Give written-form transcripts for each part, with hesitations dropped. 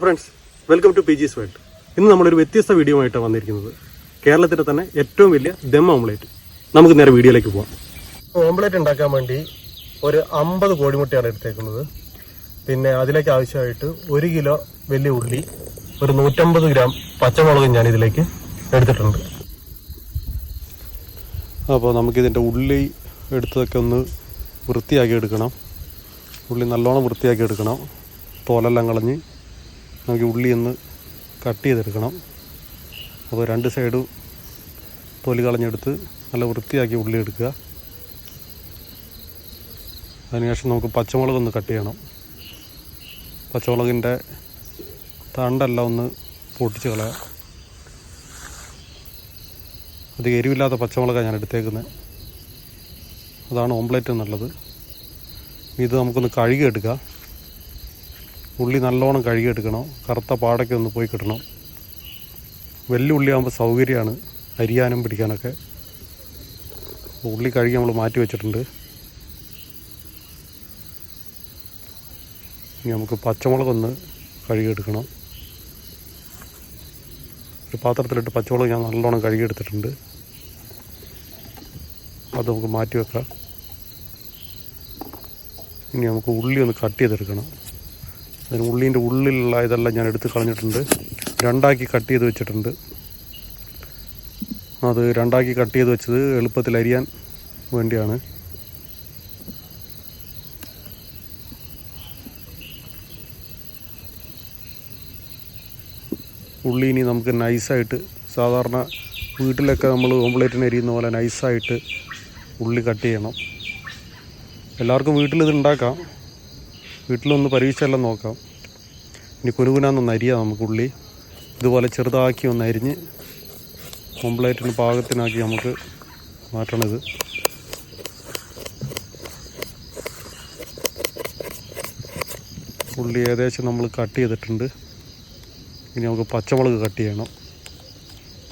Friends, welcome to PG's world. ഇന്ന് നമ്മളൊരു വ്യത്യസ്ത വീഡിയോ ആയിട്ടാണ് വന്നിരിക്കുന്നത്. കേരളത്തിലെ തന്നെ ഏറ്റവും വലിയ ദം ഓംലേറ്റ്. നമുക്ക് നേരെ വീഡിയോയിലേക്ക് പോകാം. ഓംലേറ്റ് ഉണ്ടാക്കാൻ വേണ്ടി ഒരു 50 കോഴിമുട്ടയാണ് എടുത്തേക്കുന്നത്. പിന്നെ അതിലേക്ക് ആവശ്യമായിട്ട് 1 കിലോ വലിയ ഉള്ളി, ഒരു 150 ഗ്രാം പച്ചമുളകും ഞാൻ ഇതിലേക്ക് എടുത്തിട്ടുണ്ട്. അപ്പോൾ നമുക്കിതിൻ്റെ ഉള്ളി എടുത്തതൊക്കെ ഒന്ന് വൃത്തിയാക്കി എടുക്കണം. ഉള്ളി നല്ലോണം വൃത്തിയാക്കി എടുക്കണം. തോലെല്ലാം കളഞ്ഞ് നമുക്ക് ഉള്ളി ഒന്ന് കട്ട് ചെയ്തെടുക്കണം. അപ്പോൾ 2 സൈഡും തൊലി കളഞ്ഞെടുത്ത് നല്ല വൃത്തിയാക്കി ഉള്ളി എടുക്കുക. അതിനുശേഷം നമുക്ക് പച്ചമുളകൊന്ന് കട്ട് ചെയ്യണം. പച്ചമുളകിൻ്റെ തണ്ടെല്ലാം ഒന്ന് പൊട്ടിച്ച് കളയാം. അത് എരിവില്ലാത്ത പച്ചമുളകാണ് ഞാൻ എടുത്തേക്കുന്നത്. അതാണ് ഓംലേറ്റ് എന്നുള്ളത്. ഇത് നമുക്കൊന്ന് കഴുകിയെടുക്കാം. ഉള്ളി നല്ലോണം കഴുകിയെടുക്കണം. കറുത്ത പാടൊക്കെ ഒന്ന് പോയി കിട്ടണം. വലിയ ഉള്ളിയാകുമ്പോൾ സൗകര്യമാണ് അരിയാനും പിടിക്കാനൊക്കെ. ഉള്ളി കഴുകി നമ്മൾ മാറ്റി വെച്ചിട്ടുണ്ട്. ഇനി നമുക്ക് പച്ചമുളകൊന്ന് കഴുകിയെടുക്കണം. ഒരു പാത്രത്തിലിട്ട് പച്ചമുളക് ഞാൻ നല്ലോണം കഴുകിയെടുത്തിട്ടുണ്ട്. അത് നമുക്ക് മാറ്റി വെക്കാം. ഇനി നമുക്ക് ഉള്ളി ഒന്ന് കട്ട് ചെയ്തെടുക്കണം. അതിന് ഉള്ളീൻ്റെ ഉള്ളിലുള്ള ഇതെല്ലാം ഞാൻ എടുത്ത് കളഞ്ഞിട്ടുണ്ട്. 2ആക്കി കട്ട് ചെയ്ത് വെച്ചിട്ടുണ്ട്. അത് 2ആക്കി കട്ട് ചെയ്ത് വെച്ചത് എളുപ്പത്തിൽ അരിയാൻ വേണ്ടിയാണ്. ഉള്ളി ഇനി നമുക്ക് നൈസായിട്ട്, സാധാരണ വീട്ടിലൊക്കെ നമ്മൾ ഓംലേറ്റിന് അരിയുന്ന പോലെ നൈസായിട്ട് ഉള്ളി കട്ട് ചെയ്യണം. എല്ലാവർക്കും വീട്ടിലിത് ഉണ്ടാക്കാം. വീട്ടിലൊന്ന് പരീക്ഷിച്ചെല്ലാം നോക്കാം. ഇനി കുനുകുനാന്നൊന്ന് അരിയാം നമുക്ക് ഉള്ളി. ഇതുപോലെ ചെറുതാക്കി ഒന്ന് അരിഞ്ഞ് ഓംലേറ്റിന് പാകത്തിനാക്കി നമുക്ക് മാറ്റണത്. ഉള്ളി ഏകദേശം നമ്മൾ കട്ട് ചെയ്തിട്ടുണ്ട്. ഇനി നമുക്ക് പച്ചമുളക് കട്ട് ചെയ്യണം.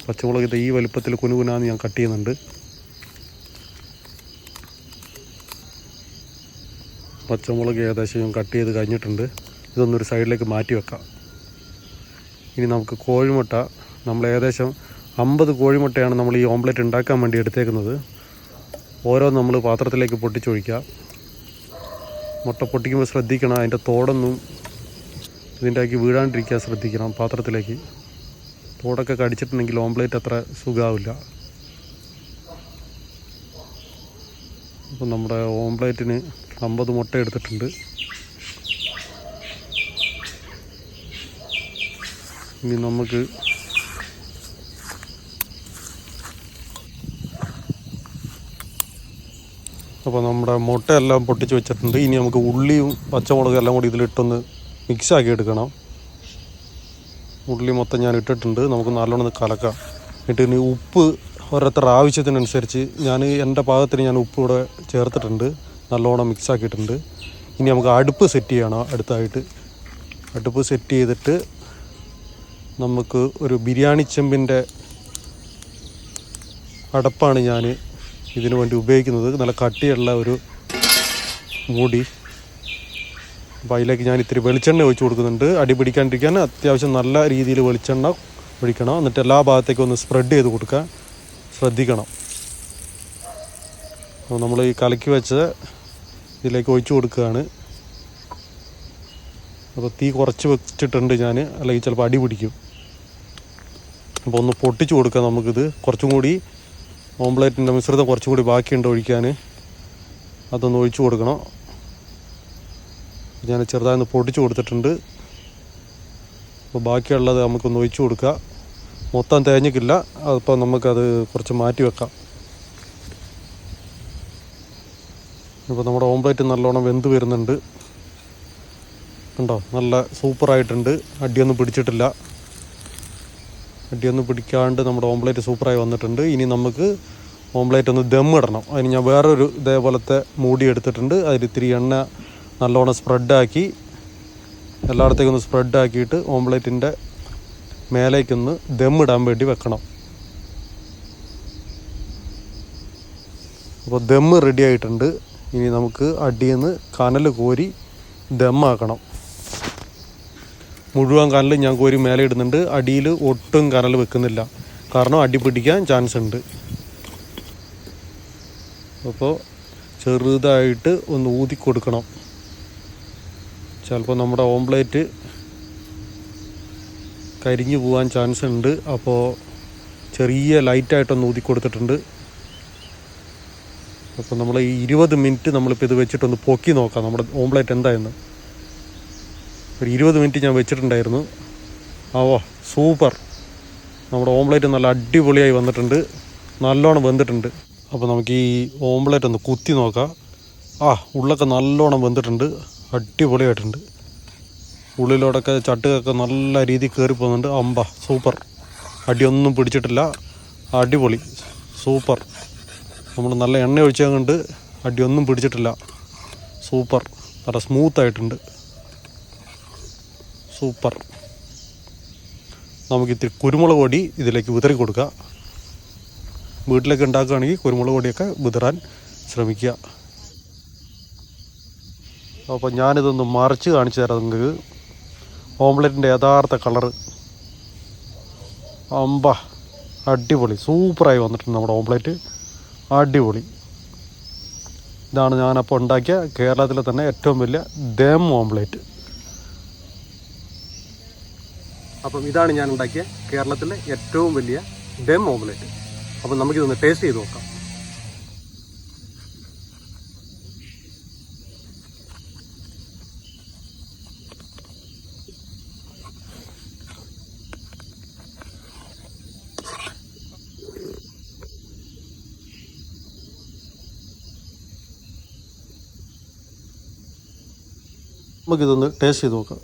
പച്ചമുളക് ഈ വലുപ്പത്തിൽ കുനുകുനാന്ന് ഞാൻ കട്ട് ചെയ്യുന്നുണ്ട്. പച്ചമുളക് ഏകദേശം ഞാൻ കട്ട് ചെയ്ത് കഴിഞ്ഞിട്ടുണ്ട്. ഇതൊന്നൊരു സൈഡിലേക്ക് മാറ്റി വെക്കാം. ഇനി നമുക്ക് കോഴിമുട്ട, നമ്മൾ ഏകദേശം 50 കോഴിമുട്ടയാണ് നമ്മൾ ഈ ഓംലേറ്റ് ഉണ്ടാക്കാൻ വേണ്ടി എടുത്തേക്കുന്നത്. ഓരോ നമ്മൾ പാത്രത്തിലേക്ക് പൊട്ടിച്ചൊഴിക്കുക. മുട്ട പൊട്ടിക്കുമ്പോൾ ശ്രദ്ധിക്കണം, അതിൻ്റെ തോടൊന്നും ഇതിൻ്റെ ആക്കി വീഴാണ്ടിരിക്കാൻ ശ്രദ്ധിക്കണം. പാത്രത്തിലേക്ക് തോടൊക്കെ കടിച്ചിട്ടുണ്ടെങ്കിൽ ഓംലേറ്റ് അത്ര സുഖമാവില്ല. അപ്പം നമ്മുടെ ഓംലേറ്റിന് 50 മുട്ട എടുത്തിട്ടുണ്ട്. ഇനി നമുക്ക് അപ്പോൾ നമ്മുടെ മുട്ടയെല്ലാം പൊട്ടിച്ച് വെച്ചിട്ടുണ്ട്. ഇനി നമുക്ക് ഉള്ളിയും പച്ചമുളകും എല്ലാം കൂടി ഇതിലിട്ടൊന്ന് മിക്സാക്കി എടുക്കണം. ഉള്ളി മൊത്തം ഞാൻ ഇട്ടിട്ടുണ്ട്. നമുക്ക് നല്ലോണം കലക്കാം. എന്നിട്ട് ഇനി ഉപ്പ് ഓരോരുത്തരുടെ ആവശ്യത്തിനനുസരിച്ച് എൻ്റെ പാകത്തിന് ഞാൻ ഉപ്പ് ഇവിടെ ചേർത്തിട്ടുണ്ട്. നല്ലോണം മിക്സാക്കിയിട്ടുണ്ട്. ഇനി നമുക്ക് അടുപ്പ് സെറ്റ് ചെയ്യണം. അടുത്തായിട്ട് അടുപ്പ് സെറ്റ് ചെയ്തിട്ട് നമുക്ക് ഒരു ബിരിയാണി ചെമ്പിൻ്റെ അടപ്പാണ് ഞാൻ ഇതിനു വേണ്ടി ഉപയോഗിക്കുന്നത്. നല്ല കട്ടിയുള്ള ഒരു മൂടി. അപ്പോൾ അതിലേക്ക് ഞാൻ ഇത്തിരി വെളിച്ചെണ്ണ ഒഴിച്ച് കൊടുക്കുന്നുണ്ട്. അടി പിടിക്കാണ്ടിരിക്കാൻ അത്യാവശ്യം നല്ല രീതിയിൽ വെളിച്ചെണ്ണ ഒഴിക്കണം. എന്നിട്ട് എല്ലാ ഭാഗത്തേക്കും ഒന്ന് സ്പ്രെഡ് ചെയ്ത് കൊടുക്കാൻ ശ്രദ്ധിക്കണം. അപ്പോൾ നമ്മൾ ഈ കലക്കി വെച്ച ഇതിലേക്ക് ഒഴിച്ചു കൊടുക്കുകയാണ്. അപ്പോൾ തീ കുറച്ച് വെച്ചിട്ടുണ്ട് ഞാൻ, അല്ലെങ്കിൽ ചിലപ്പോൾ അടി പിടിക്കും. അപ്പോൾ ഒന്ന് പൊട്ടിച്ചു കൊടുക്കാം നമുക്കിത്. കുറച്ചും കൂടി ഓംലേറ്റിൻ്റെ മിശ്രിതം കുറച്ചും കൂടി ബാക്കിയുണ്ട് ഒഴിക്കാൻ. അതൊന്ന് ഒഴിച്ചു കൊടുക്കണം. ഞാൻ ചെറുതായി ഒന്ന് പൊട്ടിച്ചു കൊടുത്തിട്ടുണ്ട്. അപ്പോൾ ബാക്കിയുള്ളത് നമുക്കൊന്ന് ഒഴിച്ചു കൊടുക്കുക. മൊത്തം തേഞ്ഞിക്കില്ല. അപ്പോൾ നമുക്കത് കുറച്ച് മാറ്റി വെക്കാം. ഇപ്പോൾ നമ്മുടെ ഓംലേറ്റ് നല്ലോണം വെന്ത് വരുന്നുണ്ട്. കണ്ടോ, നല്ല സൂപ്പറായിട്ടുണ്ട്. അടിയൊന്നും പിടിച്ചിട്ടില്ല. അടിയൊന്നും പിടിക്കാണ്ട് നമ്മുടെ ഓംലേറ്റ് സൂപ്പറായി വന്നിട്ടുണ്ട്. ഇനി നമുക്ക് ഓംലേറ്റ് ഒന്ന് ദം ഇടണം. അതിന് ഞാൻ വേറൊരു ഇതേപോലത്തെ മൂടി എടുത്തിട്ടുണ്ട്. അതിലിത്തിരി എണ്ണ നല്ലോണം സ്പ്രെഡാക്കി എല്ലായിടത്തേക്കും ഒന്ന് സ്പ്രെഡാക്കിയിട്ട് ഓംലേറ്റിൻ്റെ മേലേക്കൊന്ന് ദം ഇടാൻ വേണ്ടി വെക്കണം. അപ്പോൾ ദം റെഡി ആയിട്ടുണ്ട്. ഇനി നമുക്ക് അടിയിൽ നിന്ന് കനൽ കോരി ദമ്മാക്കണം. മുഴുവൻ കനൽ ഞാൻ കോരി മേലെ ഇടുന്നുണ്ട്. അടിയിൽ ഒട്ടും കനൽ വെക്കുന്നില്ല, കാരണം അടി പിടിക്കാൻ ചാൻസ് ഉണ്ട്. അപ്പോൾ ചെറുതായിട്ട് ഒന്ന് ഊതി കൊടുക്കണം. ചിലപ്പോൾ നമ്മുടെ ഓംപ്ലേറ്റ് കരിഞ്ഞു പോകാൻ ചാൻസ് ഉണ്ട്. അപ്പോൾ ചെറിയ ലൈറ്റായിട്ടൊന്ന് ഊതി കൊടുത്തിട്ടുണ്ട്. അപ്പോൾ നമ്മൾ ഈ 20 മിനിറ്റ് നമ്മളിപ്പോൾ ഇത് വെച്ചിട്ടൊന്ന് പൊക്കി നോക്കാം നമ്മുടെ ഓംപ്ലേറ്റ് എന്തായെന്ന്. ഒരു 20 മിനിറ്റ് ഞാൻ വെച്ചിട്ടുണ്ടായിരുന്നു. സൂപ്പർ, നമ്മുടെ ഓംപ്ലേറ്റ് നല്ല അടിപൊളിയായി വന്നിട്ടുണ്ട്, നല്ലോണം വെന്തിട്ടുണ്ട്. അപ്പോൾ നമുക്ക് ഈ ഓംപ്ലേറ്റ് ഒന്ന് കുത്തി നോക്കാം. ഉള്ളൊക്കെ നല്ലോണം വെന്തിട്ടുണ്ട്, അടിപൊളിയായിട്ടുണ്ട്. ഉള്ളിലോടൊക്കെ ചട്ടുകൊക്കെ നല്ല രീതിയിൽ കയറി പോകുന്നുണ്ട്. സൂപ്പർ, അടിയൊന്നും പിടിച്ചിട്ടില്ല, അടിപൊളി, സൂപ്പർ. നമ്മൾ നല്ല എണ്ണ ഒഴിച്ചാൽ കൊണ്ട് അടിയൊന്നും പിടിച്ചിട്ടില്ല, സൂപ്പർ, നല്ല സ്മൂത്തായിട്ടുണ്ട്, സൂപ്പർ. നമുക്കിത്തിരി കുരുമുളക് പൊടി ഇതിലേക്ക് വിതറി കൊടുക്കുക. വീട്ടിലേക്ക് ഉണ്ടാക്കുകയാണെങ്കിൽ കുരുമുളക് പൊടിയൊക്കെ വിതറാൻ ശ്രമിക്കുക. അപ്പോൾ ഞാനിതൊന്ന് മറിച്ച് കാണിച്ചു തരാം നിങ്ങൾക്ക്. ഓംപ്ലേറ്റിൻ്റെ യഥാർത്ഥ കളറ് അടിപൊളി, സൂപ്പറായി വന്നിട്ടുണ്ട് നമ്മുടെ ഓംപ്ലേറ്റ്, അടിപൊളി. ഇതാണ് ഞാനപ്പോൾ ഉണ്ടാക്കിയ കേരളത്തിലെ തന്നെ ഏറ്റവും വലിയ ദം ഓംപ്ലേറ്റ്. അപ്പം ഇതാണ് ഞാൻ ഉണ്ടാക്കിയ കേരളത്തിലെ ഏറ്റവും വലിയ ദം ഓംപ്ലേറ്റ്. അപ്പം നമുക്കിതൊന്ന് ടേസ്റ്റ് ചെയ്ത് നോക്കാം. നമുക്കിതൊന്ന് ടേസ്റ്റ് ചെയ്ത് നോക്കാം.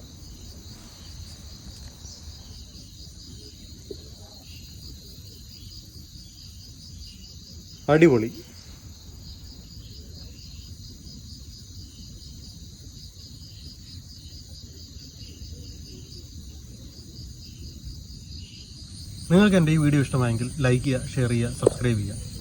അടിപൊളി. നിങ്ങൾക്ക് എൻ്റെ ഈ വീഡിയോ ഇഷ്ടമായെങ്കിൽ ലൈക്ക് ചെയ്യുക, ഷെയർ ചെയ്യുക, സബ്സ്ക്രൈബ് ചെയ്യുക.